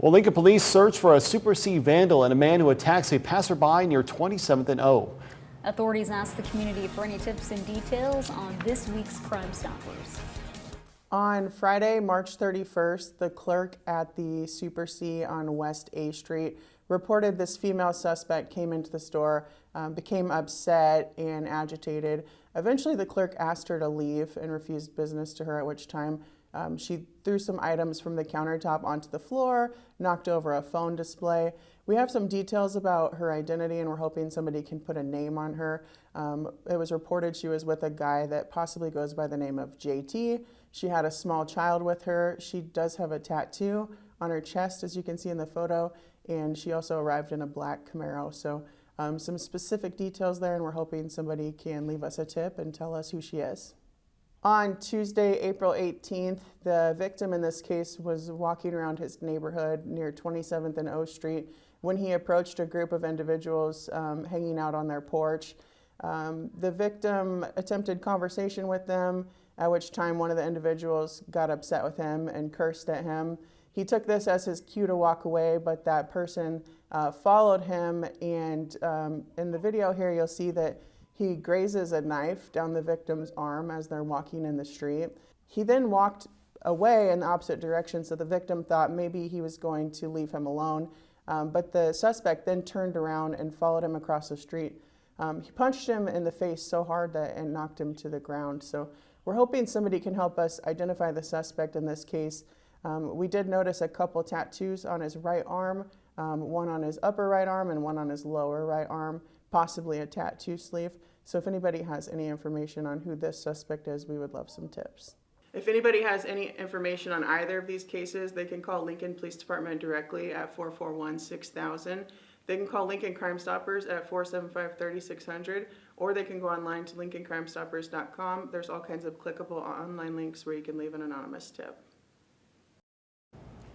Well, Lincoln police search for a Super C vandal and a man who attacks a passerby near 27th and O. Authorities asked the community for any tips and details on this week's Crime Stoppers. On Friday, March 31st, the clerk at the Super C on West A Street reported this female suspect came into the store, became upset and agitated. Eventually, the clerk asked her to leave and refused business to her, at which time she threw some items from the countertop onto the floor, knocked over a phone display. We have some details about her identity, and we're hoping somebody can put a name on her. It was reported she was with a guy that possibly goes by the name of JT. She had a small child with her. She does have a tattoo on her chest, as you can see in the photo, and she also arrived in a black Camaro. So some specific details there, and we're hoping somebody can leave us a tip and tell us who she is. On Tuesday, April 18th, the victim in this case was walking around his neighborhood near 27th and O Street when he approached a group of individuals hanging out on their porch. The victim attempted conversation with them, at which time one of the individuals got upset with him and cursed at him. He took this as his cue to walk away, but that person followed him, and in the video here you'll see that he grazes a knife down the victim's arm as they're walking in the street. He then walked away in the opposite direction, so the victim thought maybe he was going to leave him alone, but the suspect then turned around and followed him across the street. He punched him in the face so hard that it knocked him to the ground. So we're hoping somebody can help us identify the suspect in this case. We did notice a couple tattoos on his right arm, one on his upper right arm and one on his lower right arm, possibly a tattoo sleeve. So if anybody has any information on who this suspect is, we would love some tips. If anybody has any information on either of these cases, they can call Lincoln Police Department directly at 441-6000. They can call Lincoln Crime Stoppers at 475-3600, or they can go online to lincolncrimestoppers.com. There's all kinds of clickable online links where you can leave an anonymous tip.